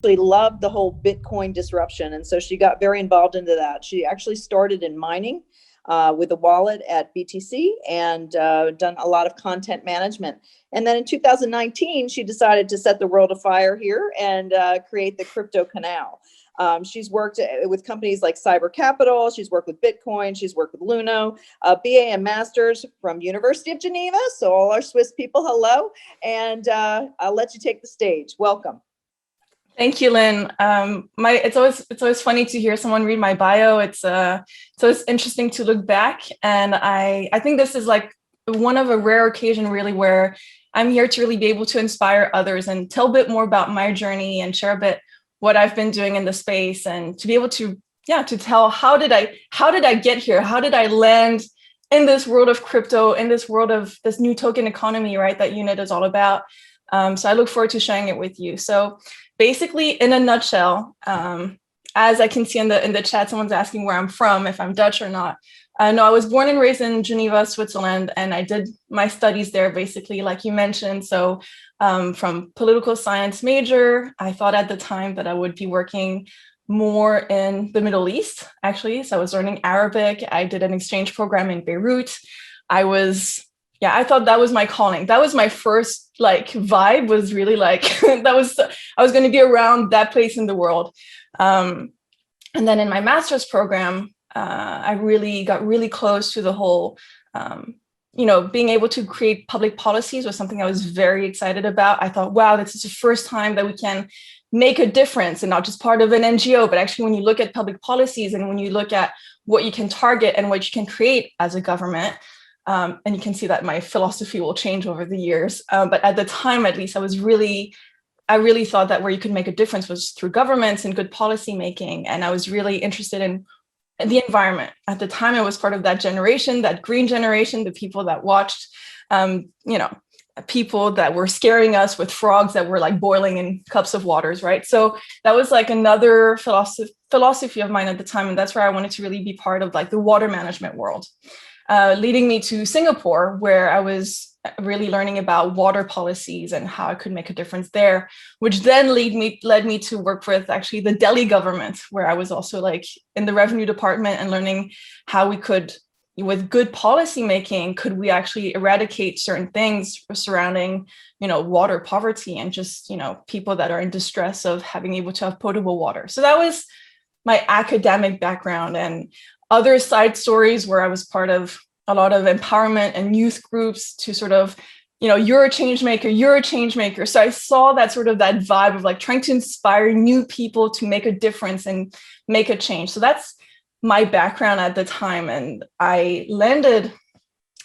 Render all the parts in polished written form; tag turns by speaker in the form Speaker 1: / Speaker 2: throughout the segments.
Speaker 1: loved the whole Bitcoin disruption. And so she got very involved into that. She actually started in mining with a wallet at BTC and done a lot of content management. And then in 2019, she decided to set the world afire here and create the CryptoCanal. She's worked with companies like Cyber Capital. She's worked with Bitcoin. She's worked with Luno, BA and Masters from University of Geneva. So all our Swiss people, hello. And I'll let you take the stage. Welcome.
Speaker 2: Thank you, Lynn. It's always funny to hear someone read my bio. It's always interesting to look back, and I think this is like one of a rare occasion, really, where I'm here to really be able to inspire others and tell a bit more about my journey and share a bit what I've been doing in the space, and to be able to tell how did I get here? How did I land in this world of crypto, in this world of this new token economy, right? That UNIT is all about. So I look forward to sharing it with you. So basically, in a nutshell, as I can see in the chat, someone's asking where I'm from, if I'm Dutch or not. No, I was born and raised in Geneva, Switzerland, and I did my studies there, basically, like you mentioned. So from political science major, I thought at the time that I would be working more in the Middle East, actually. So I was learning Arabic. I did an exchange program in Beirut. I thought that was my calling. That was my first vibe, was really I was going to be around that place in the world. And then in my master's program, I really got really close to the whole, being able to create public policies was something I was very excited about. I thought, wow, this is the first time that we can make a difference, and not just part of an NGO, but actually when you look at public policies and when you look at what you can target and what you can create as a government. And you can see that my philosophy will change over the years. But at the time, at least, I really thought that where you could make a difference was through governments and good policy making. And I was really interested in the environment. At the time, I was part of that generation, that green generation, the people that watched, people that were scaring us with frogs that were boiling in cups of waters, right? So that was another philosophy of mine at the time. And that's where I wanted to really be part of the water management world. Leading me to Singapore, where I was really learning about water policies and how I could make a difference there, which then led me to work with actually the Delhi government, where I was also in the revenue department and learning how we could, with good policy making, could we actually eradicate certain things surrounding, water poverty and just, people that are in distress of having able to have potable water. So that was my academic background, and other side stories where I was part of a lot of empowerment and youth groups to sort of, you're a change maker. So I saw that sort of that vibe of trying to inspire new people to make a difference and make a change. So that's my background at the time. And I landed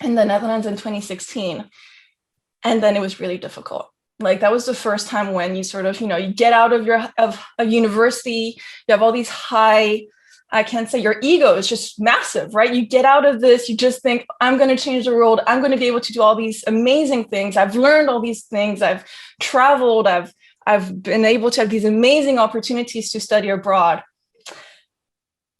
Speaker 2: in the Netherlands in 2016. And then it was really difficult. That was the first time when you sort of, you get out of a university, you have all these high, I can't say your ego is just massive, right? You get out of this, you just think, I'm going to change the world. I'm going to be able to do all these amazing things. I've learned all these things. I've traveled. I've been able to have these amazing opportunities to study abroad.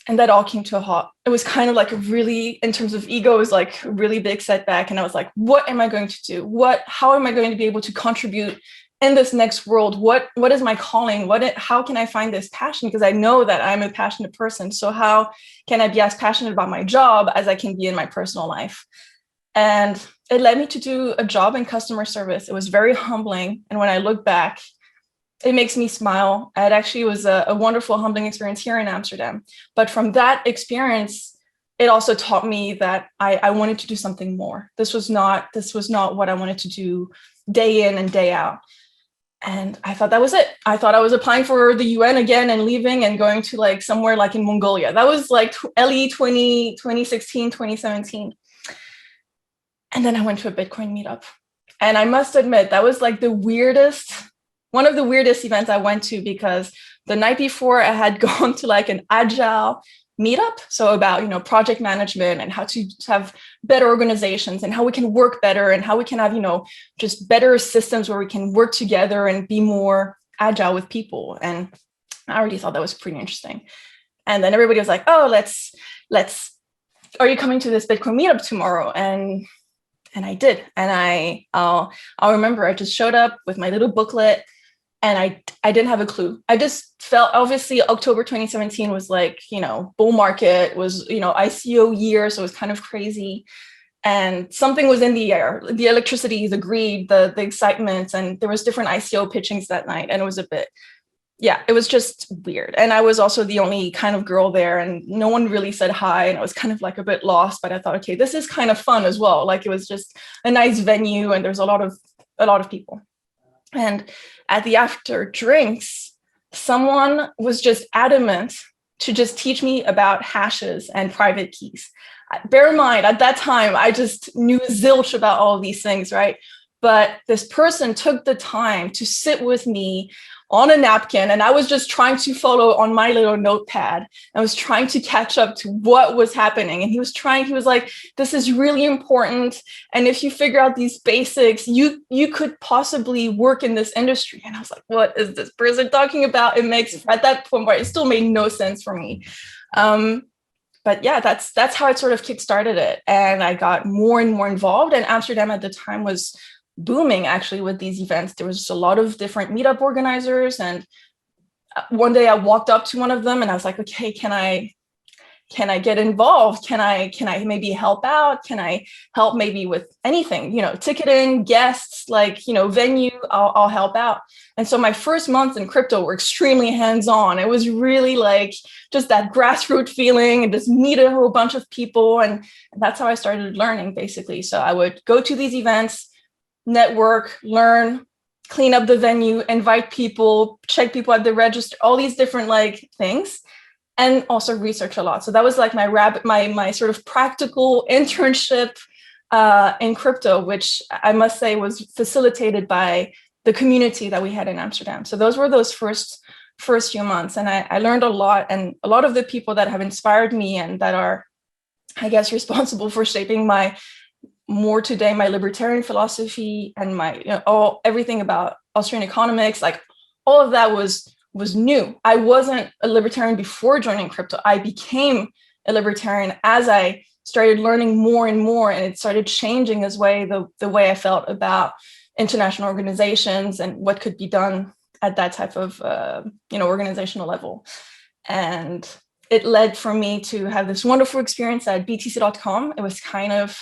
Speaker 2: And that all came to a halt. It was kind of a really, in terms of ego, it was a really big setback. And I was like, what am I going to do? How am I going to be able to contribute in this next world? What is my calling? How can I find this passion? Because I know that I'm a passionate person. So how can I be as passionate about my job as I can be in my personal life? And it led me to do a job in customer service. It was very humbling. And when I look back, it makes me smile. It actually was a wonderful, humbling experience here in Amsterdam. But from that experience, it also taught me that I wanted to do something more. This was not what I wanted to do day in and day out. And I thought that was it. I thought I was applying for the UN again and leaving and going to somewhere in Mongolia. That was LE 2016, 2017. And then I went to a Bitcoin meetup. And I must admit, that was one of the weirdest events I went to, because the night before I had gone to an agile meetup. So about, project management and how to have better organizations and how we can work better and how we can have, just better systems where we can work together and be more agile with people. And I already thought that was pretty interesting. And then everybody was like, oh, are you coming to this Bitcoin meetup tomorrow? And I did. And I'll remember I just showed up with my little booklet. And I didn't have a clue. I just felt, obviously October 2017 was like, bull market, was, ICO year. So it was kind of crazy. And something was in the air, the electricity, the greed, the excitement, and there was different ICO pitchings that night. And it was it was just weird. And I was also the only kind of girl there, and no one really said hi. And I was kind of like a bit lost, but I thought, okay, this is kind of fun as well. Like, it was just a nice venue and there's a lot of people. And at the after drinks, someone was just adamant to just teach me about hashes and private keys. Bear in mind, at that time, I just knew zilch about all of these things, right? But this person took the time to sit with me on a napkin, and I was just trying to follow on my little notepad. I was trying to catch up to what was happening. And he was like, this is really important. And if you figure out these basics, you could possibly work in this industry. And I was like, what is this person talking about? It makes, at that point, it still made no sense for me. But yeah, that's how I sort of kickstarted it. And I got more and more involved. And Amsterdam at the time was booming, actually, with these events. There was just a lot of different meetup organizers. And one day I walked up to one of them and I was like, okay, can I get involved? Can I maybe help out? Can I help maybe with anything, ticketing, guests, venue, I'll help out. And so my first months in crypto were extremely hands-on. It was really like just that grassroots feeling and just meet a whole bunch of people. And that's how I started learning, basically. So I would go to these events, network, learn, clean up the venue, invite people, check people at the register, all these different things, and also research a lot. So that was like my sort of practical internship in crypto, which I must say was facilitated by the community that we had in Amsterdam. So those were those first few months. And I learned a lot, and a lot of the people that have inspired me and that are, I guess, responsible for shaping my libertarian philosophy and everything about Austrian economics, like all of that was new. I wasn't a libertarian before joining crypto. I became a libertarian as I started learning more and more, and it started changing the way I felt about international organizations and what could be done at that type of organizational level. And it led for me to have this wonderful experience at BTC.com. It was kind of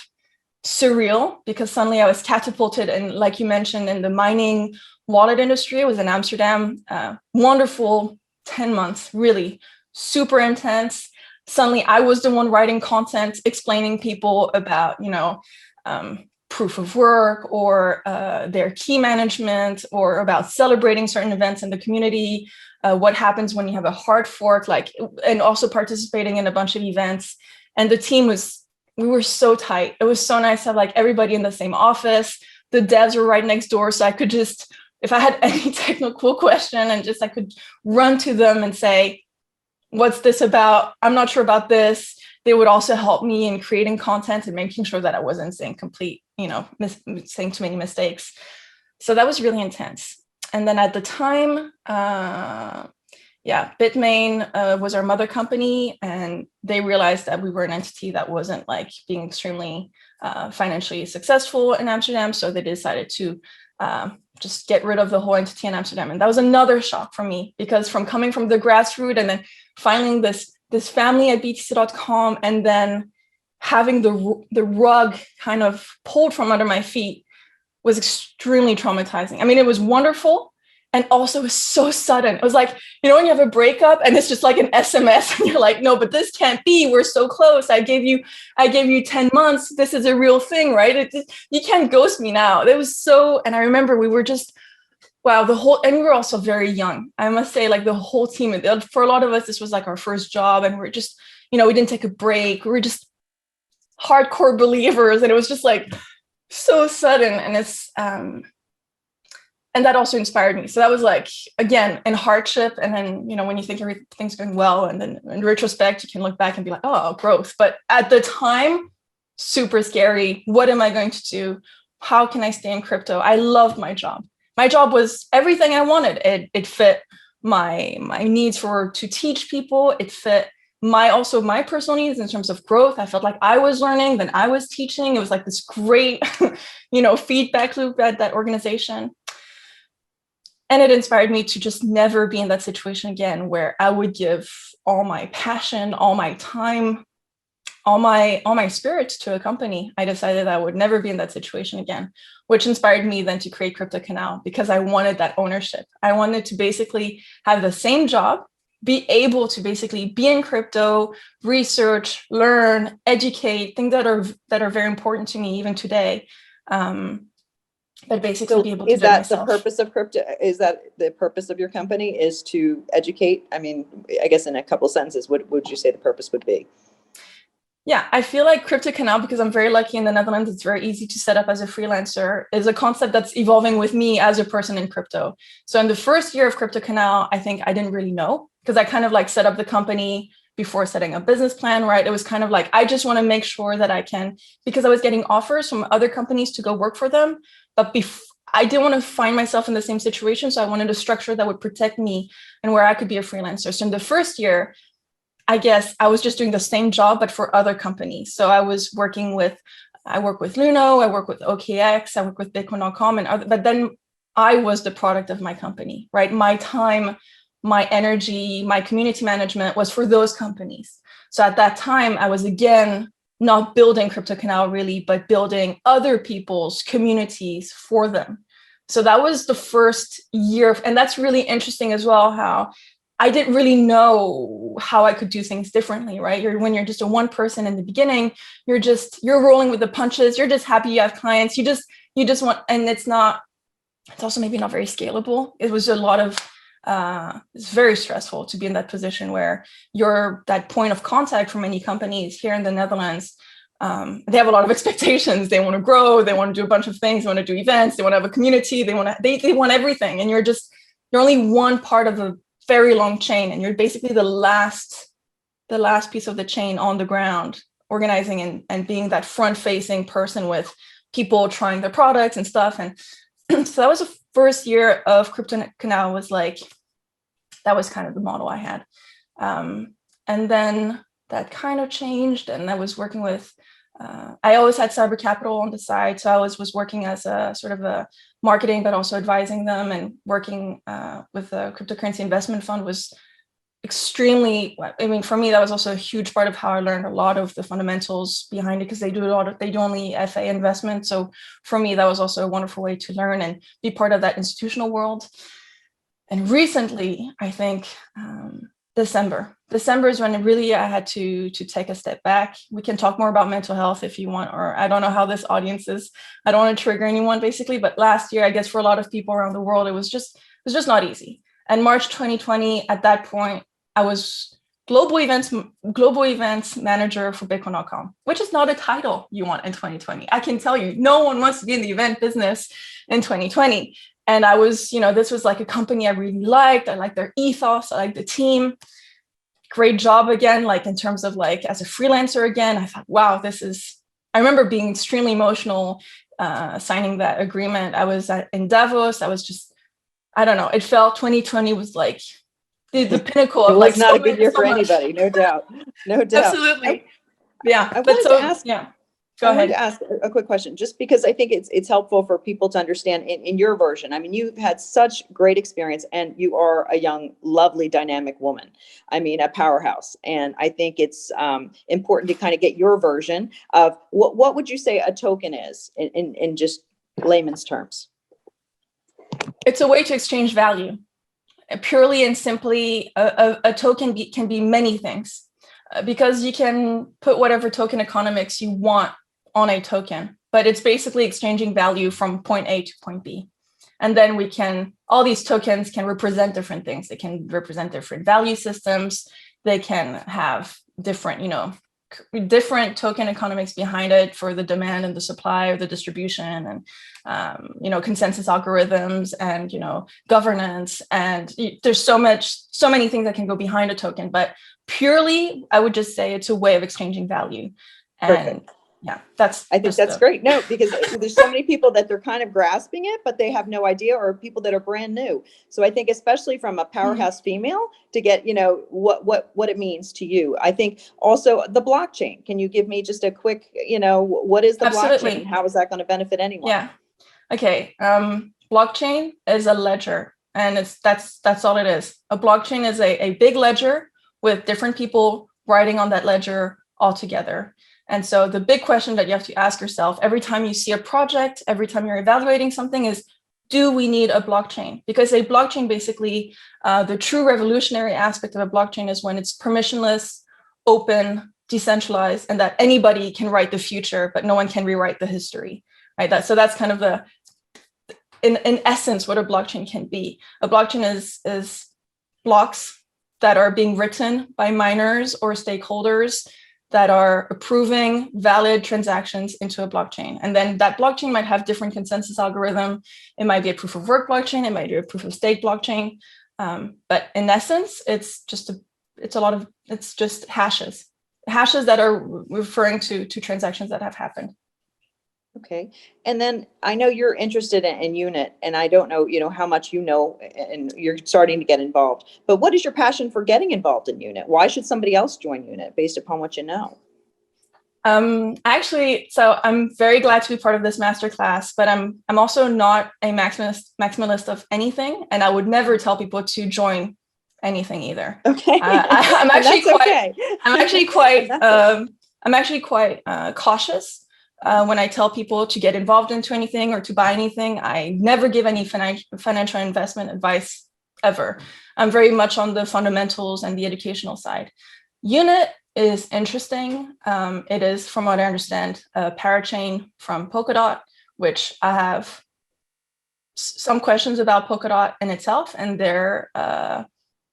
Speaker 2: surreal because suddenly I was catapulted, and like you mentioned, in the mining wallet industry. It was in Amsterdam. Wonderful 10 months, really super intense. Suddenly I was the one writing content, explaining people about proof of work or their key management, or about celebrating certain events in the community, what happens when you have a hard fork, and also participating in a bunch of events. And the team we were so tight. It was so nice to have everybody in the same office. The devs were right next door. So I could just, if I had any technical question, I could run to them and say, what's this about? I'm not sure about this. They would also help me in creating content and making sure that I wasn't saying saying too many mistakes. So that was really intense. And then at the time, Bitmain was our mother company, and they realized that we were an entity that wasn't being extremely financially successful in Amsterdam. So they decided to just get rid of the whole entity in Amsterdam. And that was another shock for me, because from coming from the grassroots and then finding this family at BTC.com, and then having the rug kind of pulled from under my feet was extremely traumatizing. I mean, it was wonderful. And also it was so sudden. It was like, when you have a breakup and it's just like an SMS and you're like, no, but this can't be. We're so close. I gave you 10 months. This is a real thing, right? You can't ghost me now. It was so, and I remember we were just, wow, and we were also very young. I must say, the whole team, for a lot of us, this was our first job, and we're just, we didn't take a break. We were just hardcore believers. And it was just so sudden. And it's, and that also inspired me. So that was again, in hardship. And then, when you think everything's going well, and then in retrospect, you can look back and be like, oh, growth. But at the time, super scary. What am I going to do? How can I stay in crypto? I loved my job. My job was everything I wanted. It fit my needs to teach people. It fit my personal needs in terms of growth. I felt like I was learning, then I was teaching. It was this great, feedback loop at that organization. And it inspired me to just never be in that situation again, where I would give all my passion, all my time, all my spirit to a company. I decided I would never be in that situation again, which inspired me then to create CryptoCanal, because I wanted that ownership. I wanted to basically have the same job, be able to basically be in crypto, research, learn, educate, things that are very important to me even today. But basically
Speaker 1: So
Speaker 2: be able to
Speaker 1: is
Speaker 2: do it
Speaker 1: that the
Speaker 2: myself.
Speaker 1: purpose of crypto? Is that the purpose of your company, is to educate? I mean, I guess in a couple sentences, what would you say the purpose would be?
Speaker 2: Yeah, I feel like CryptoCanal, because I'm very lucky in the Netherlands, it's very easy to set up as a freelancer, is a concept that's evolving with me as a person in crypto. So in the first year of CryptoCanal, I think I didn't really know, because I kind of like set up the company before setting a business plan, right? It was kind of like, I just want to make sure that I can, because I was getting offers from other companies to go work for them, but I didn't want to find myself in the same situation. So I wanted a structure that would protect me and where I could be a freelancer. So in the first year, I guess I was just doing the same job, but for other companies. So I work with Luno, I work with OKEx, I work with Bitcoin.com and other, but then I was the product of my company, right? My time, my energy, my community management was for those companies. So at that time, I was again not building CryptoCanal really, but building other people's communities for them. So that was the first year. And that's really interesting as well, how I didn't really know how I could do things differently, right? When you're just a one person in the beginning, you're rolling with the punches. You're just happy you have clients. You just want, and it's also maybe not very scalable. It was a lot of, it's very stressful to be in that position where you're that point of contact for many companies here in the Netherlands. They have a lot of expectations. They want to grow. They want to do a bunch of things. They want to do events. They want to have a community. They want everything. And you're only one part of a very long chain. And you're basically the last piece of the chain on the ground, organizing and being that front facing person with people trying their products and stuff. And so that was the first year of CryptoCanal. That was kind of the model I had. And then that kind of changed, and I was working with, I always had Cyber Capital on the side. So I was working as a sort of a marketing, but also advising them, and working with the cryptocurrency investment fund was extremely, I mean, for me, that was also a huge part of how I learned a lot of the fundamentals behind it, because they do only FA investment. So for me, that was also a wonderful way to learn and be part of that institutional world. And recently, I think December is when really I had to take a step back. We can talk more about mental health if you want, or I don't know how this audience is. I don't want to trigger anyone basically, but last year, I guess for a lot of people around the world, it was just not easy. And March 2020, at that point, I was global events manager for Bitcoin.com, which is not a title you want in 2020. I can tell you, no one wants to be in the event business in 2020. And I was, this was like a company I really liked. I liked their ethos. I liked the team. Great job again, like in terms of like as a freelancer again. I thought, wow, I remember being extremely emotional signing that agreement. I was in Davos. I was just, I don't know. It felt 2020 was like the pinnacle of like.
Speaker 1: It was not a good year for anybody, no doubt. No doubt.
Speaker 2: Absolutely. Yeah.
Speaker 1: I wanted to ask.
Speaker 2: Yeah.
Speaker 1: I wanted to ask a quick question, just because I think it's helpful for people to understand in your version. I mean, you've had such great experience, and you are a young, lovely, dynamic woman. I mean, a powerhouse. And I think it's important to kind of get your version of what would you say a token is in just layman's terms?
Speaker 2: It's a way to exchange value. Purely and simply, a token can be many things, because you can put whatever token economics you want on a token, but it's basically exchanging value from point A to point B. And then all these tokens can represent different things. They can represent different value systems. They can have different token economics behind it for the demand and the supply, or the distribution, and consensus algorithms, and governance. And there's so many things that can go behind a token, but purely, I would just say it's a way of exchanging value. And
Speaker 1: perfect.
Speaker 2: Yeah,
Speaker 1: I think that's great. No, because there's so many people that they're kind of grasping it, but they have no idea, or people that are brand new. So I think, especially from a powerhouse female, to get, what it means to you. I think also the blockchain. Can you give me just a quick, what is the
Speaker 2: Absolutely.
Speaker 1: blockchain? And how is that going to benefit anyone?
Speaker 2: Yeah. Okay. Blockchain is a ledger. And that's all it is. A blockchain is a big ledger with different people writing on that ledger all together. And so the big question that you have to ask yourself every time you see a project, every time you're evaluating something is, do we need a blockchain? Because a blockchain, basically, the true revolutionary aspect of a blockchain is when it's permissionless, open, decentralized, and that anybody can write the future, but no one can rewrite the history, right? So that's kind of in essence, what a blockchain can be. A blockchain is blocks that are being written by miners or stakeholders that are approving valid transactions into a blockchain. And then that blockchain might have different consensus algorithm. It might be a proof of work blockchain. It might be a proof of stake blockchain. But in essence, it's just hashes that are referring to transactions that have happened.
Speaker 1: Okay. And then I know you're interested in UNIT, and I don't know, how much and you're starting to get involved, but what is your passion for getting involved in UNIT? Why should somebody else join UNIT based upon what you know?
Speaker 2: Actually, so I'm very glad to be part of this masterclass, but I'm also not a maximalist of anything. And I would never tell people to join anything either.
Speaker 1: Okay.
Speaker 2: I'm actually quite cautious. When I tell people to get involved into anything or to buy anything, I never give any financial investment advice ever. I'm very much on the fundamentals and the educational side. UNIT is interesting. It is, from what I understand, a parachain from Polkadot, which I have some questions about Polkadot in itself and their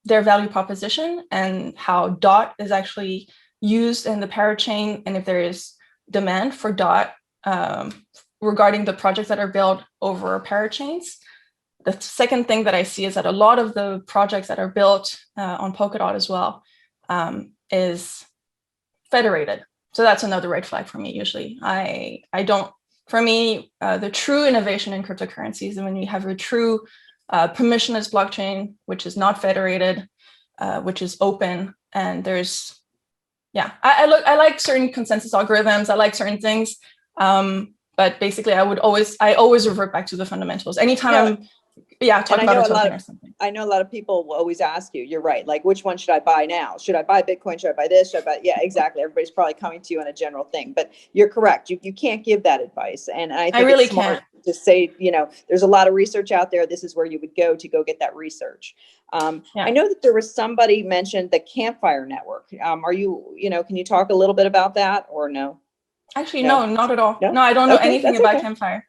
Speaker 2: value proposition and how DOT is actually used in the parachain, and if there is demand for DOT regarding the projects that are built over parachains. The second thing that I see is that a lot of the projects that are built on Polkadot as well is federated. So that's another red flag for me. Usually the true innovation in cryptocurrencies is when you have a true permissionless blockchain, which is not federated, which is open, and I like certain consensus algorithms. I like certain things, but basically, I always revert back to the fundamentals. Anytime I'm talking about a token or something.
Speaker 1: I know a lot of people will always ask you. You're right. Like, which one should I buy now? Should I buy Bitcoin? Should I buy this? Should I buy? Yeah, exactly. Everybody's probably coming to you on a general thing, but you're correct. You can't give that advice, and I think I really it's smart to say, there's a lot of research out there. This is where you would go to get that research. I know that there was somebody mentioned the Campfire Network. Are you, can you talk a little bit about that or no?
Speaker 2: Actually, no, not at all. No, I don't know anything about Campfire.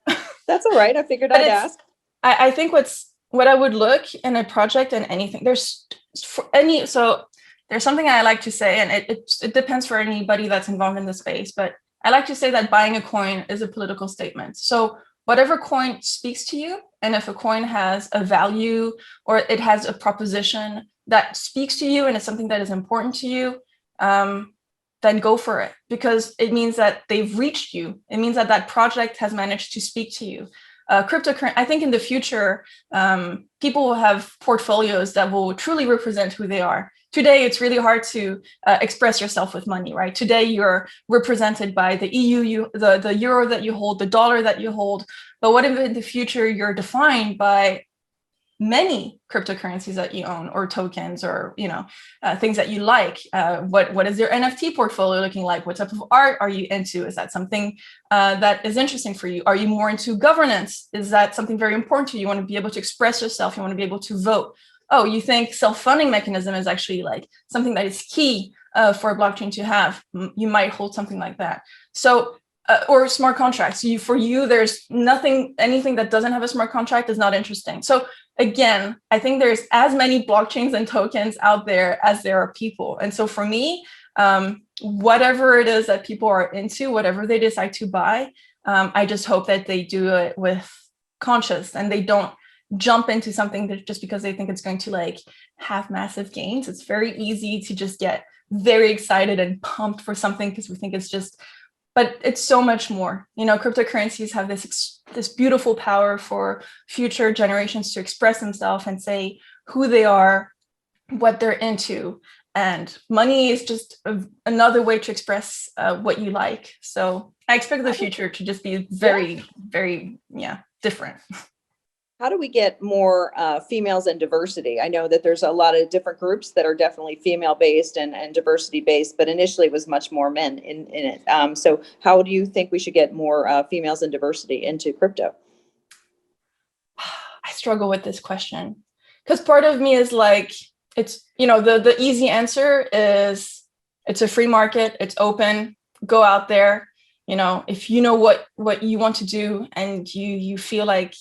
Speaker 1: That's all right. I figured I'd ask.
Speaker 2: I think what I would look in a project and anything, there's something I like to say, and it depends for anybody that's involved in the space, but I like to say that buying a coin is a political statement. So whatever coin speaks to you, and if a coin has a value or it has a proposition that speaks to you and it's something that is important to you, then go for it, because it means that they've reached you. It means that project has managed to speak to you. Cryptocurrency, I think in the future, people will have portfolios that will truly represent who they are. Today, it's really hard to express yourself with money, right? Today, you're represented by the EU, the euro that you hold, the dollar that you hold. But what if in the future, you're defined by many cryptocurrencies that you own, or tokens, or things that you like? What is your NFT portfolio looking like? What type of art are you into? Is that something that is interesting for you? Are you more into governance? Is that something very important to you? You want to be able to express yourself. You want to be able to vote. Oh, you think self-funding mechanism is actually like something that is key for a blockchain to have? You might hold something like that. So, or smart contracts. For you, there's anything that doesn't have a smart contract is not interesting. So again, I think there's as many blockchains and tokens out there as there are people. And so for me, whatever it is that people are into, whatever they decide to buy, I just hope that they do it with conscious and they don't jump into something that just because they think it's going to have massive gains. It's very easy to just get very excited and pumped for something because we think it's just, but it's so much more. Cryptocurrencies have this beautiful power for future generations to express themselves and say who they are, what they're into. And money is just another way to express what you like. So I expect the future to just be very, very, different.
Speaker 1: How do we get more females and diversity? I know that there's a lot of different groups that are definitely female based and diversity based, but initially it was much more men in it. So how do you think we should get more females and diversity into crypto?
Speaker 2: I struggle with this question because part of me is like, it's, the easy answer is it's a free market, it's open, go out there. If you know what you want to do and you feel like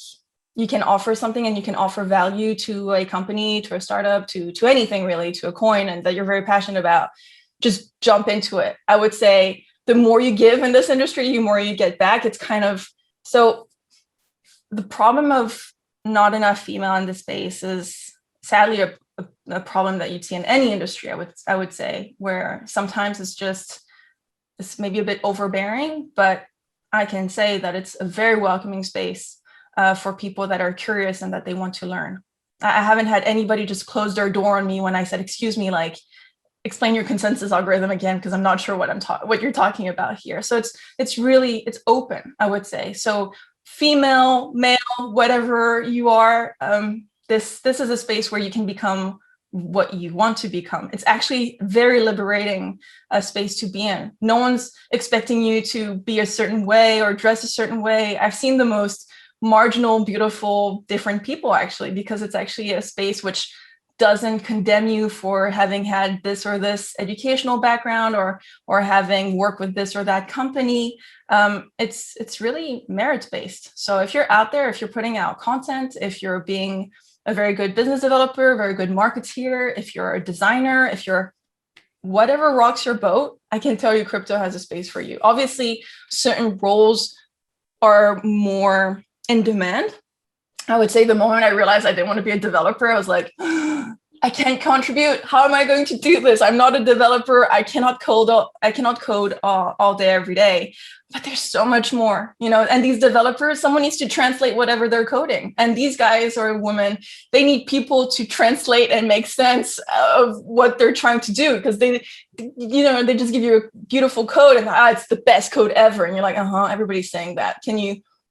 Speaker 2: you can offer something and you can offer value to a company, to a startup, to anything really, to a coin, and that you're very passionate about, just jump into it. I would say the more you give in this industry, the more you get back. It's kind of, so the problem of not enough female in this space is sadly a problem that you'd see in any industry, I would say, where sometimes it's maybe a bit overbearing, but I can say that it's a very welcoming space for people that are curious and that they want to learn. I haven't had anybody just close their door on me when I said, excuse me, like, explain your consensus algorithm again, because I'm not sure what you're talking about here. So it's open, I would say. So female, male, whatever you are, this is a space where you can become what you want to become. It's actually very liberating a space to be in. No one's expecting you to be a certain way or dress a certain way. I've seen the most marginal, beautiful, different people actually, because it's actually a space which doesn't condemn you for having had this or this educational background or having worked with this or that company. It's really merit-based. So if you're out there, if you're putting out content, if you're being a very good business developer, very good marketeer, if you're a designer, if you're whatever rocks your boat, I can tell you crypto has a space for you. Obviously, certain roles are more in demand. I would say the moment I realized I didn't want to be a developer, I was like, I can't contribute. How am I going to do this? I'm not a developer. I cannot code all day, every day. But there's so much more, and these developers, someone needs to translate whatever they're coding. And these guys or women, they need people to translate and make sense of what they're trying to do, because they just give you a beautiful code and it's the best code ever. And you're like, everybody's saying that.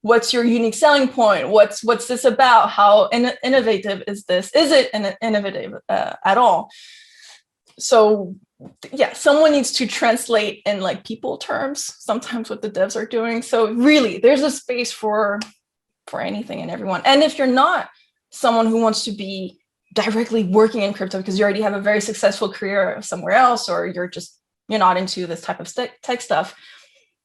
Speaker 2: What's your unique selling point? What's this about? How innovative is this? Is it innovative at all? So yeah, someone needs to translate in like people terms, sometimes what the devs are doing. So really, there's a space for anything and everyone. And if you're not someone who wants to be directly working in crypto because you already have a very successful career somewhere else, or you're not into this type of tech stuff,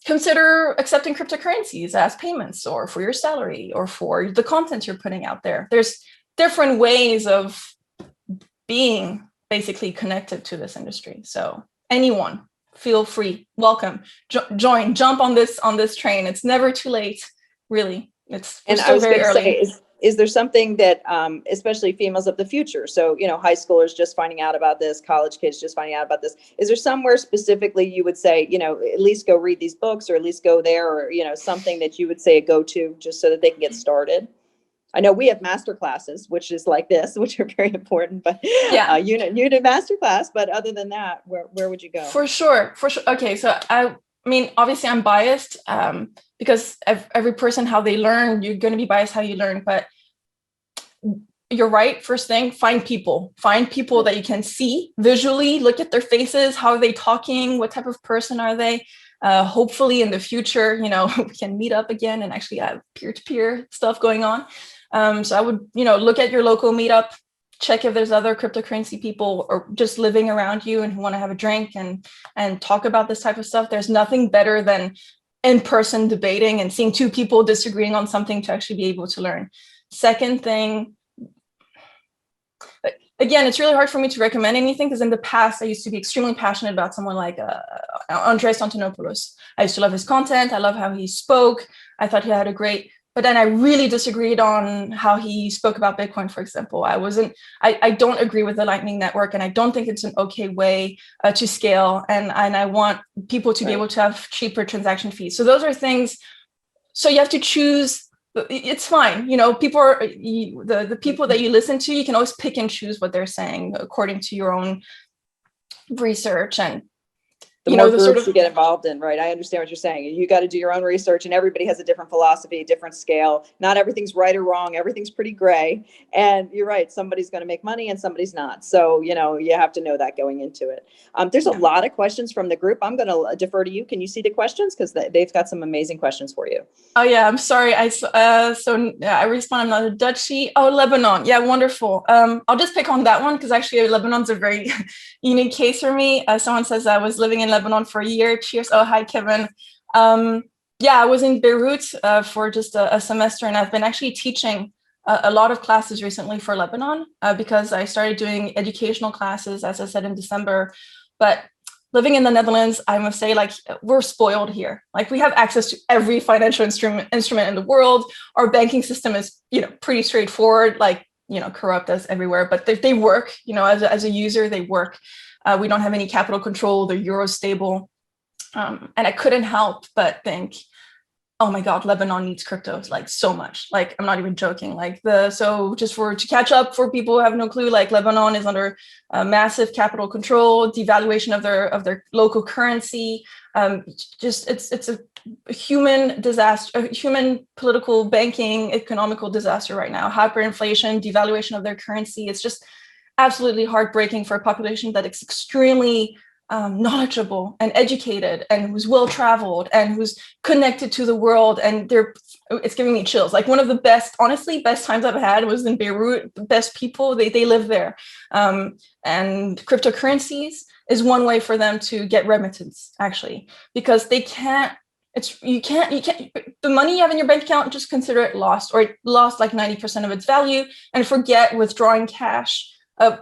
Speaker 2: consider accepting cryptocurrencies as payments, or for your salary, or for the content you're putting out there. There's different ways of being basically connected to this industry. So anyone, feel free, welcome, jump on this train. It's never too late, really. It's still very early.
Speaker 1: Is there something that, especially females of the future, so, high schoolers just finding out about this, college kids just finding out about this, is there somewhere specifically you would say, at least go read these books, or at least go there, or, something that you would say a go-to just so that they can get started? I know we have master classes, which is like this, which are very important, but
Speaker 2: yeah,
Speaker 1: you did master class, but other than that, where would you go?
Speaker 2: For sure. Okay. So I mean, obviously I'm biased because every person, how they learn, you're going to be biased how you learn, but you're right. First thing, find people that you can see visually, look at their faces. How are they talking? What type of person are they? Hopefully in the future, we can meet up again and actually have peer-to-peer stuff going on. So I would, look at your local meetup, check if there's other cryptocurrency people or just living around you and who want to have a drink and talk about this type of stuff. There's nothing better than in-person debating and seeing two people disagreeing on something to actually be able to learn. Second thing, again, it's really hard for me to recommend anything because in the past, I used to be extremely passionate about someone like Andreas Antonopoulos. I used to love his content. I love how he spoke. I thought he had but then I really disagreed on how he spoke about Bitcoin, for example. I don't agree with the Lightning Network, and I don't think it's an okay way to scale. And I want people to be able to have cheaper transaction fees. So those are things. So you have to choose. It's fine. People are the people that you listen to, you can always pick and choose what they're saying according to your own research. And
Speaker 1: The
Speaker 2: you
Speaker 1: more
Speaker 2: know, the sort
Speaker 1: groups
Speaker 2: of,
Speaker 1: you get involved in, right? I understand what you're saying. You got to do your own research, and everybody has a different philosophy, different scale. Not everything's right or wrong. Everything's pretty gray. And you're right. Somebody's going to make money and somebody's not. So, you know, you have to know that going into it. There's a
Speaker 2: yeah.
Speaker 1: lot of questions from the group. I'm going to defer to you. Can you see the questions? Because they've got some amazing questions for you.
Speaker 2: Oh yeah, I'm sorry. I respond. I'm not a Dutchie. Oh, Lebanon. Yeah, wonderful. I'll just pick on that one because actually Lebanon's a very unique case for me. Someone says I was living in Lebanon for a year. Cheers. Oh, hi, Kevin. Yeah, I was in Beirut for just a semester, and I've been actually teaching a lot of classes recently for Lebanon because I started doing educational classes, as I said, in December. But living in the Netherlands, I must say, like, we're spoiled here. Like, we have access to every financial instrument in the world. Our banking system is, you know, pretty straightforward, like, you know, corrupt as everywhere, but they work, you know, as a user, they work. We don't have any capital control. The euro stable. And I couldn't help but think, oh my God, Lebanon needs cryptos like so much. Like, I'm not even joking. Like so just to catch up for people who have no clue, like Lebanon is under massive capital control, devaluation of their local currency. It's a human disaster, a human political, banking, economical disaster right now. Hyperinflation, devaluation of their currency. It's just absolutely heartbreaking for a population that is extremely knowledgeable and educated and who's well-traveled and who's connected to the world. And it's giving me chills. Like, one of the best times I've had was in Beirut. The best people, they live there. And cryptocurrencies is one way for them to get remittance, actually, because they can't, you can't, the money you have in your bank account, just consider it lost, or it lost like 90% of its value, and forget withdrawing cash.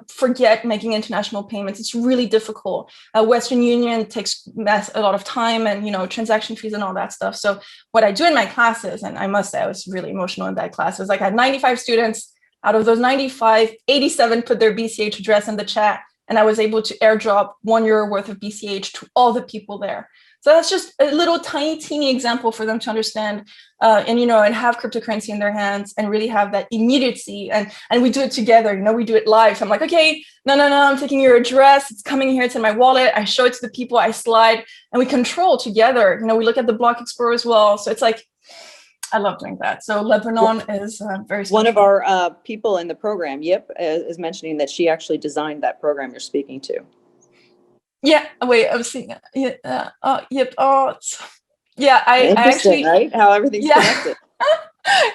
Speaker 2: Forget making international payments. It's really difficult. Western Union takes a lot of time and, you know, transaction fees and all that stuff. So what I do in my classes, and I must say I was really emotional in that class, is like I had 95 students. Out of those 95, 87 put their BCH address in the chat, and I was able to airdrop €1 worth of BCH to all the people there. So that's just a little teeny example for them to understand, and, you know, and have cryptocurrency in their hands and really have that immediacy. And we do it together, you know, we do it live. So I'm like, okay, no, I'm taking your address. It's coming here. It's in my wallet. I show it to the people. I slide, and we control together. You know, we look at the block explorer as well. So it's like, I love doing that. So Lebanon is very special.
Speaker 1: One of our people in the program, Yip, is mentioning that she actually designed that program you're speaking to.
Speaker 2: Yeah. Wait, I'm seeing it. Yep. Oh, yeah. I actually,
Speaker 1: right? How everything's connected.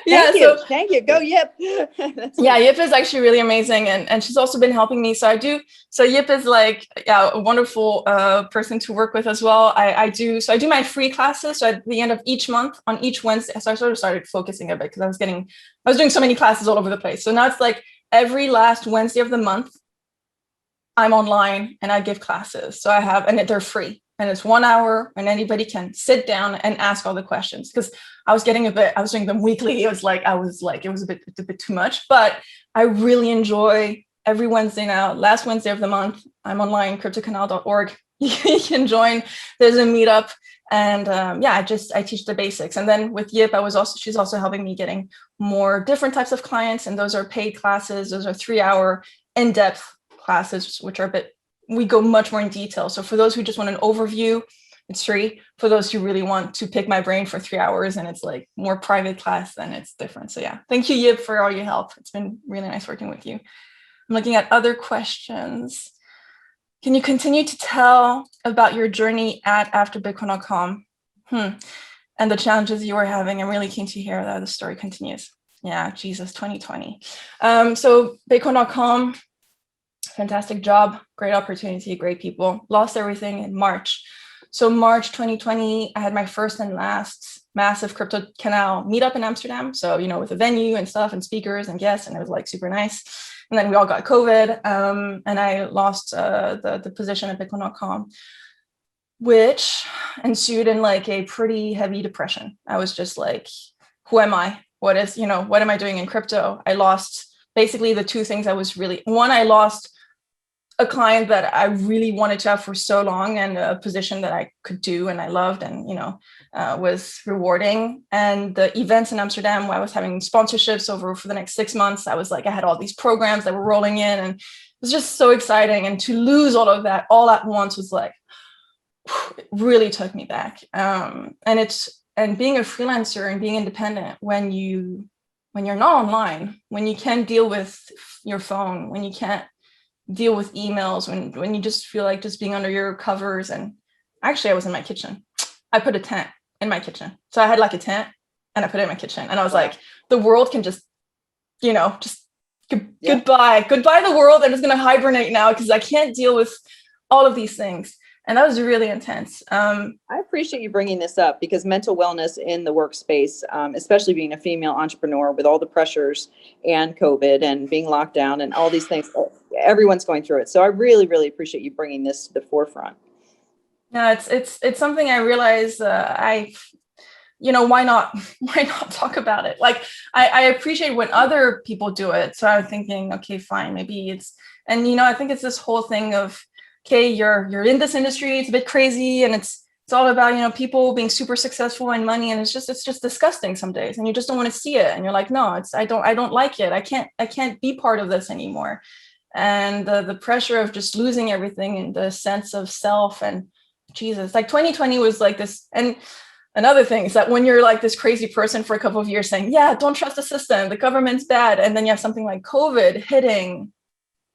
Speaker 2: Yeah.
Speaker 1: Thank you. Go Yip.
Speaker 2: Yeah, Yip is actually really amazing, and she's also been helping me. So Yip is like, yeah, a wonderful person to work with as well. I do my free classes. So at the end of each month, on each Wednesday, so I sort of started focusing a bit because I was doing so many classes all over the place. So now it's like every last Wednesday of the month, I'm online and I give classes. So and they're free, and it's 1 hour, and anybody can sit down and ask all the questions, because I was doing them weekly. It was a bit too much, but I really enjoy every Wednesday now. Last Wednesday of the month, I'm online, CryptoCanal.org. You can join. There's a meetup, and I teach the basics. And then with Yip, she's also helping me getting more different types of clients, and those are paid classes. Those are 3-hour in-depth classes, which are we go much more in detail. So for those who just want an overview, it's free. For those who really want to pick my brain for 3 hours and it's like more private class, then it's different. So yeah, thank you, Yip, for all your help. It's been really nice working with you. I'm looking at other questions. Can you continue to tell about your journey at afterbitcoin.com and the challenges you were having? I'm really keen to hear that the story continues. Yeah, Jesus, 2020. So Bitcoin.com, fantastic job, great opportunity, great people. Lost everything in March. So March 2020, I had my first and last massive CryptoCanal meetup in Amsterdam. So, you know, with a venue and stuff and speakers and guests, and it was like super nice. And then we all got COVID, and I lost the position at Bitcoin.com, which ensued in like a pretty heavy depression. I was just like, who am I? What am I doing in crypto? I lost basically the two things I lost a client that I really wanted to have for so long, and a position that I could do and I loved and, was rewarding. And the events in Amsterdam, where I was having sponsorships for the next 6 months, I had all these programs that were rolling in, and it was just so exciting. And to lose all of that all at once was like, it really took me back. And being a freelancer and being independent when you're not online, when you can't deal with your phone, when you can't deal with emails, when you just feel like just being under your covers. And actually I was in my kitchen. I put a tent in my kitchen. So I had like a tent and I put it in my kitchen, and I was like, the world can just, goodbye the world. I'm just going to hibernate now because I can't deal with all of these things. And that was really intense.
Speaker 1: I appreciate you bringing this up, because mental wellness in the workspace, especially being a female entrepreneur with all the pressures and COVID and being locked down and all these things, everyone's going through it. So I really, really appreciate you bringing this to the forefront.
Speaker 2: Yeah, it's something I realize why not talk about it? Like, I appreciate when other people do it. So I'm thinking, okay, fine, maybe and I think it's this whole thing of, okay, you're in this industry, it's a bit crazy, and it's all about, people being super successful and money, and it's just disgusting some days, and you just don't want to see it, and you're like, no, I don't like it. I can't be part of this anymore. And the pressure of just losing everything and the sense of self, and Jesus, like 2020 was like this. And another thing is that when you're like this crazy person for a couple of years saying, yeah, don't trust the system, the government's bad, and then you have something like COVID hitting,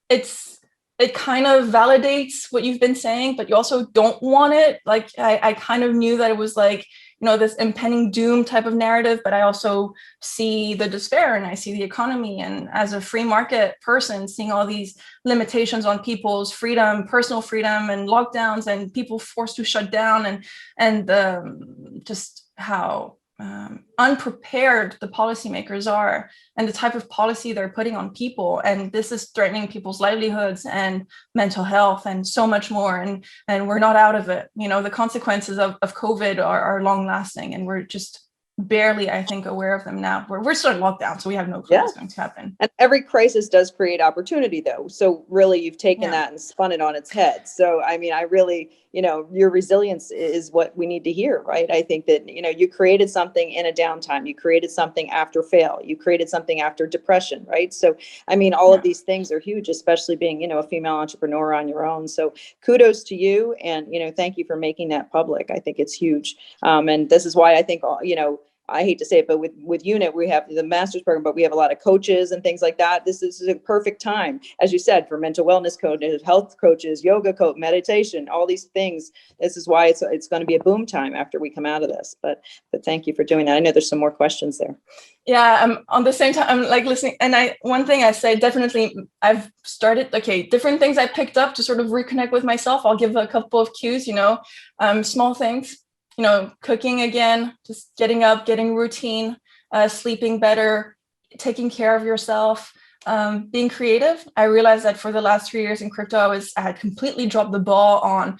Speaker 2: it kind of validates what you've been saying, but you also don't want it. Like, I kind of knew that it was like, this impending doom type of narrative, but I also see the despair, and I see the economy. And as a free market person, seeing all these limitations on people's freedom, personal freedom, and lockdowns, and people forced to shut down, and just how unprepared the policymakers are, and the type of policy they're putting on people. And this is threatening people's livelihoods and mental health and so much more. And we're not out of it. The consequences of COVID are long lasting, and we're just barely, I think, aware of them now. We're still in lockdown, so we have no clue what's going to happen.
Speaker 1: And every crisis does create opportunity, though. So really, you've taken that and spun it on its head. So, I mean, I really, your resilience is what we need to hear, right? I think that, you created something in a downtime. You created something after fail. You created something after depression, right? So, I mean, all of these things are huge, especially being, a female entrepreneur on your own. So kudos to you. And, thank you for making that public. I think it's huge. And this is why I think, I hate to say it, but with UNIT, we have the master's program, but we have a lot of coaches and things like that. This is a perfect time, as you said, for mental wellness coaches, health coaches, yoga coach, meditation, all these things. This is why it's going to be a boom time after we come out of this. But thank you for doing that. I know there's some more questions there.
Speaker 2: Yeah, on the same time, I'm like listening. And one thing I say, definitely, I've started, different things I picked up to sort of reconnect with myself. I'll give a couple of cues, small things. Cooking again, just getting up, getting routine, sleeping better, taking care of yourself, being creative. I realized that for the last 3 years in crypto, I had completely dropped the ball on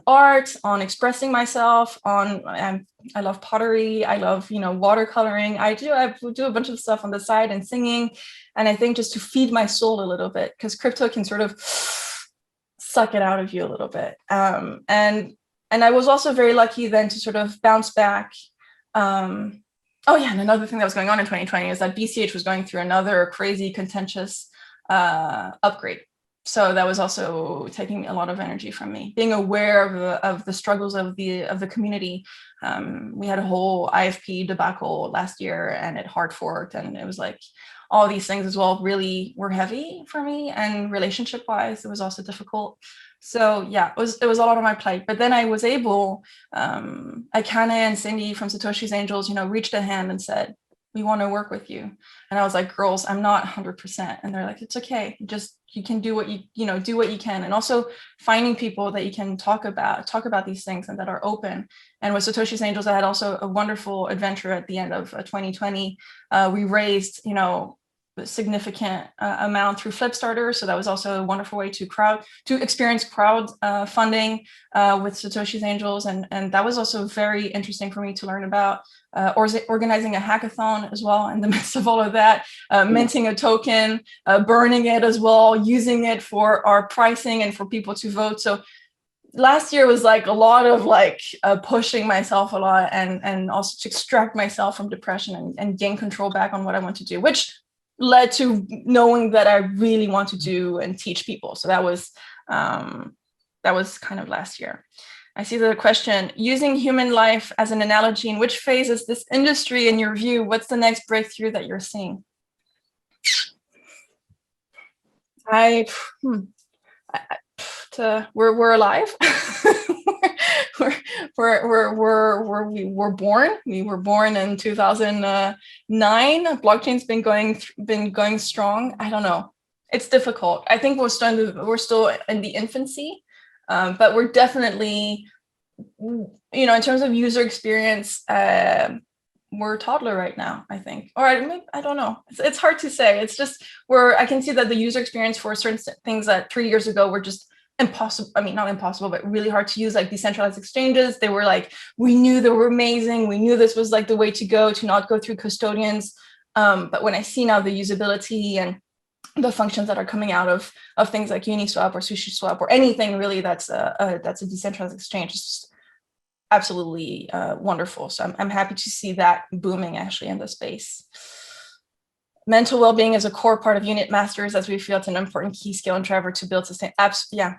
Speaker 2: art, on expressing myself, I love pottery. I love, watercoloring. I do a bunch of stuff on the side, and singing. And I think just to feed my soul a little bit, because crypto can sort of suck it out of you a little bit. And I was also very lucky then to sort of bounce back. And another thing that was going on in 2020 is that BCH was going through another crazy contentious upgrade. So that was also taking a lot of energy from me. Being aware of the struggles of the community. We had a whole IFP debacle last year, and it hard forked, and it was like all these things as well really were heavy for me. And relationship wise, it was also difficult. So yeah, it was a lot on my plate. But then I was able, Akane and Cindy from Satoshi's Angels, reached a hand and said, we want to work with you. And I was like, girls, I'm not 100%. And they're like, it's okay. You can do what do what you can. And also finding people that you can talk about these things and that are open. And with Satoshi's Angels, I had also a wonderful adventure at the end of 2020. We raised, a significant amount through Flipstarter. So that was also a wonderful way to experience crowd funding with Satoshi's Angels. And that was also very interesting for me to learn about. Organizing a hackathon as well in the midst of all of that, minting a token, burning it as well, using it for our pricing and for people to vote. So last year was like a lot of pushing myself a lot, and also to extract myself from depression and gain control back on what I want to do, which led to knowing that I really want to do and teach people. So that was kind of last year. I see the question, using human life as an analogy, in which phase is this industry in your view? What's the next breakthrough that you're seeing? We're alive. We were born. We were born in 2009. Blockchain's been going strong. I don't know. It's difficult. I think we're still in the infancy, but we're definitely, in terms of user experience, we're a toddler right now, I think. Or I don't know. It's hard to say. It's just I can see that the user experience for certain things that 3 years ago were just impossible. I mean, not impossible, but really hard to use, like decentralized exchanges. They were like, we knew they were amazing. We knew this was like the way to go, to not go through custodians. But when I see now the usability and the functions that are coming out of things like Uniswap or SushiSwap or anything really that's a decentralized exchange, it's just absolutely wonderful. So I'm happy to see that booming actually in the space. Mental well-being is a core part of unit masters, as we feel it's an important key skill and driver to build sustain. Yeah,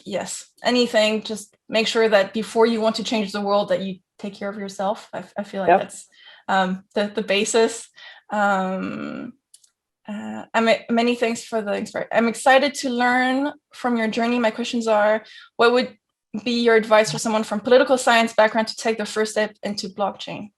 Speaker 2: yes. Anything, just make sure that before you want to change the world, that you take care of yourself. I feel like that's the basis. Many thanks for the inspiration. I'm excited to learn from your journey. My questions are, what would be your advice for someone from political science background to take the first step into blockchain?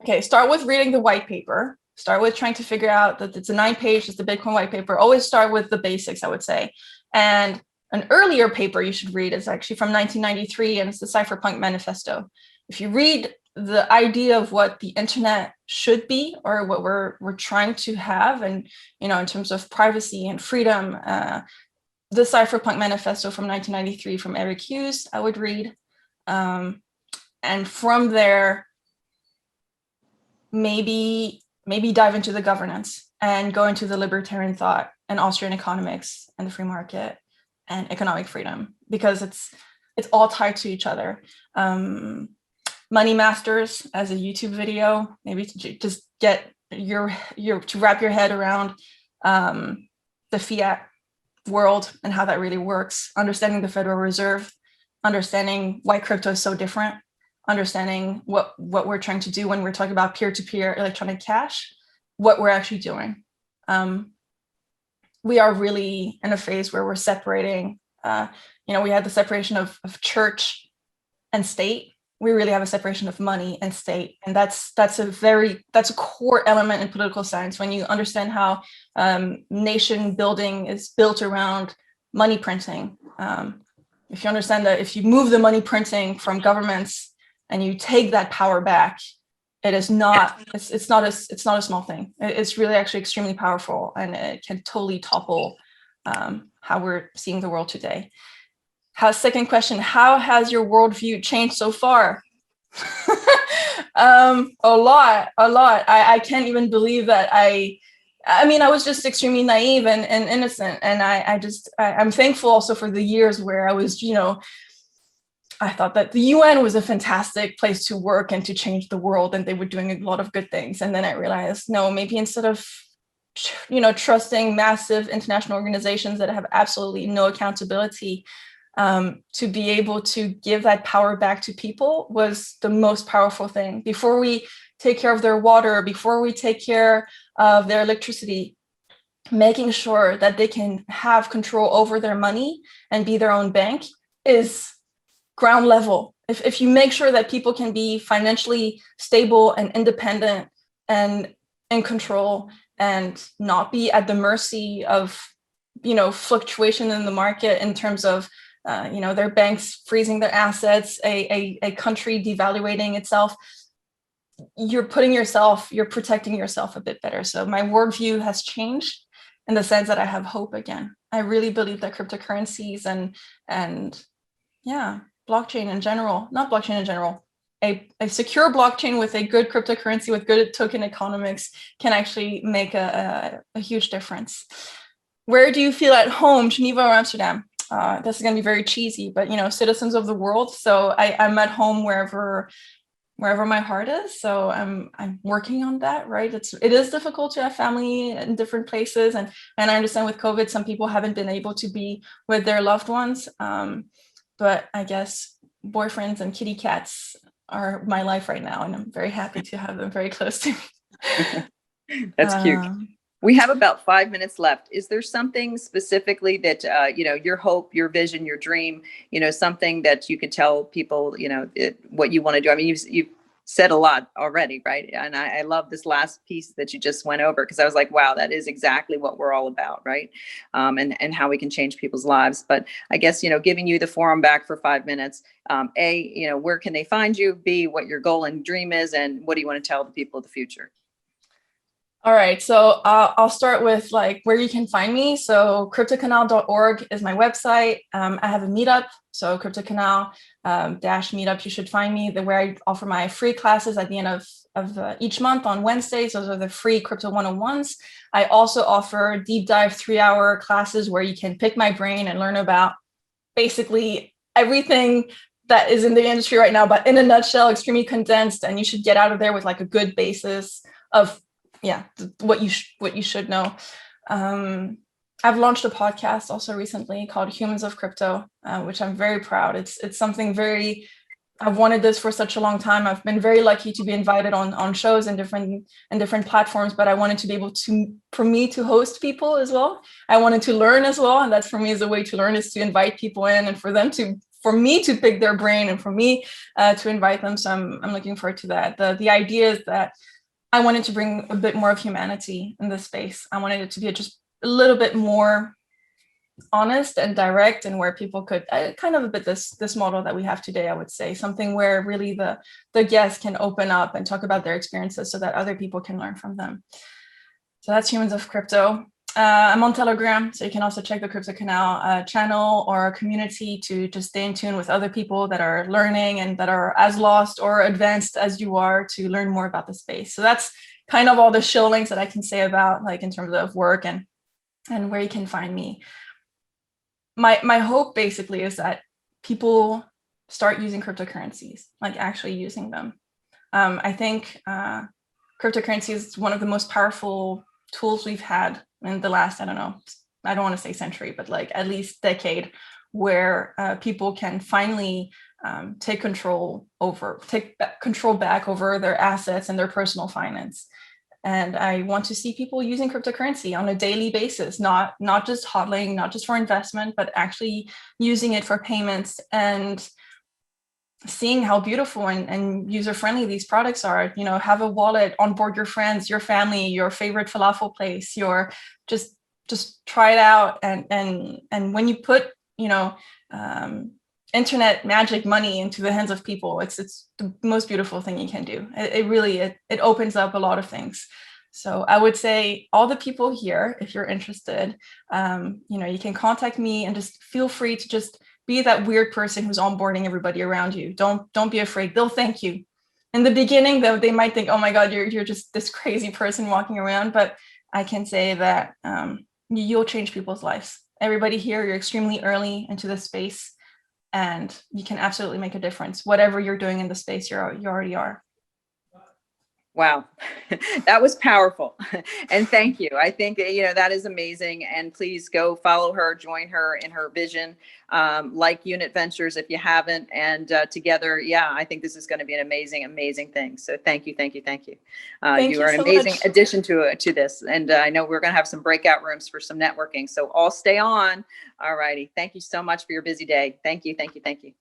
Speaker 2: Okay, start with reading the white paper. Start with trying to figure out that it's a 9-page, it's the Bitcoin white paper. Always start with the basics, I would say. And an earlier paper you should read is actually from 1993, and it's the Cypherpunk Manifesto. If you read the idea of what the internet should be, or what we're trying to have, and in terms of privacy and freedom, the Cypherpunk Manifesto from 1993 from Eric Hughes, I would read. And from there, maybe dive into the governance and go into the libertarian thought and Austrian economics and the free market and economic freedom, because it's all tied to each other. Money Masters as a YouTube video, maybe to just get to wrap your head around the fiat world and how that really works, understanding the Federal Reserve, understanding why crypto is so different, understanding what we're trying to do when we're talking about peer-to-peer electronic cash, what we're actually doing. We are really in a phase where we're separating, we had the separation of church and state. We really have a separation of money and state. And that's a core element in political science. When you understand how nation building is built around money printing, if you understand that if you move the money printing from governments and you take that power back, it's not a small thing. It's really actually extremely powerful, and it can totally topple how we're seeing the world today. Second question, how has your worldview changed so far? A lot. I can't even believe that I was just extremely naive and innocent. And I'm thankful also for the years where I was, I thought that the UN was a fantastic place to work and to change the world, and they were doing a lot of good things. And then I realized, no, maybe instead of, trusting massive international organizations that have absolutely no accountability, to be able to give that power back to people was the most powerful thing. Before we take care of their water, before we take care of their electricity, making sure that they can have control over their money and be their own bank is ground level. If you make sure that people can be financially stable and independent and in control and not be at the mercy of, fluctuation in the market in terms of their banks freezing their assets, a country devaluating itself, you're protecting yourself a bit better. So my worldview has changed in the sense that I have hope again. I really believe that cryptocurrencies and blockchain in general, not blockchain in general, a secure blockchain with a good cryptocurrency with good token economics can actually make a huge difference. Where do you feel at home, Geneva or Amsterdam? This is going to be very cheesy, but citizens of the world. So I'm at home wherever my heart is. So I'm working on that, right? It is difficult to have family in different places, and I understand with COVID, some people haven't been able to be with their loved ones. but I guess boyfriends and kitty cats are my life right now, and I'm very happy to have them very close to me.
Speaker 1: That's cute. We have about 5 minutes left. Is there something specifically that, your hope, your vision, your dream, something that you could tell people, what you want to do? I mean, you've said a lot already, right? And I love this last piece that you just went over, because I was like, wow, that is exactly what we're all about, right? And how we can change people's lives. But I guess, giving you the forum back for 5 minutes, A, where can they find you? B, what your goal and dream is, and what do you want to tell the people of the future?
Speaker 2: All right, so I'll start with like where you can find me. So CryptoCanal.org is my website. I have a meetup, so CryptoCanal dash meetup. You should find me where I offer my free classes at the end of each month on Wednesdays. Those are the free Crypto 101s. I also offer deep dive 3-hour classes where you can pick my brain and learn about basically everything that is in the industry right now, but in a nutshell, extremely condensed, and you should get out of there with like a good basis of what you should know. I've launched a podcast also recently called Humans of Crypto, which I'm very proud. It's something I've wanted this for such a long time. I've been very lucky to be invited on shows and different platforms, but I wanted to be able for me to host people as well. I wanted to learn as well, and that's for me is a way to learn, is to invite people in and for me to pick their brain and for me to invite them. So I'm looking forward to that. The idea is that I wanted to bring a bit more of humanity in this space. I wanted it to be just a little bit more honest and direct, and where people could kind of a bit this model that we have today, I would say, something where really the guests can open up and talk about their experiences so that other people can learn from them. So that's Humans of Crypto. I'm on Telegram, so you can also check the CryptoCanal channel or community to just stay in tune with other people that are learning and that are as lost or advanced as you are, to learn more about the space. So that's kind of all the show links that I can say about, like, in terms of work and where you can find me. My hope basically is that people start using cryptocurrencies, like actually using them. I think cryptocurrency is one of the most powerful tools we've had in the last, I don't want to say century, but like at least decade, where people can finally take control back over their assets and their personal finance. And I want to see people using cryptocurrency on a daily basis, not just hodling, not just for investment, but actually using it for payments and seeing how beautiful and user-friendly these products are. Have a wallet, onboard your friends, your family, your favorite falafel place, just try it out. And when you put, internet magic money into the hands of people, it's the most beautiful thing you can do. It really opens up a lot of things. So I would say all the people here, if you're interested, you can contact me and just feel free to just be that weird person who's onboarding everybody around you. Don't be afraid. They'll thank you. In the beginning, though, they might think, oh my God, you're just this crazy person walking around. But I can say that you'll change people's lives. Everybody here, you're extremely early into this space, and you can absolutely make a difference. Whatever you're doing in the space, you already are.
Speaker 1: Wow, that was powerful. And thank you. I think, that is amazing. And please go follow her, join her in her vision, like Unit Ventures if you haven't. And together, I think this is going to be an amazing, amazing thing. So thank you, thank you, thank you. You are an amazing addition to this. And I know we're going to have some breakout rooms for some networking. So all stay on. All righty. Thank you so much for your busy day. Thank you, thank you, thank you.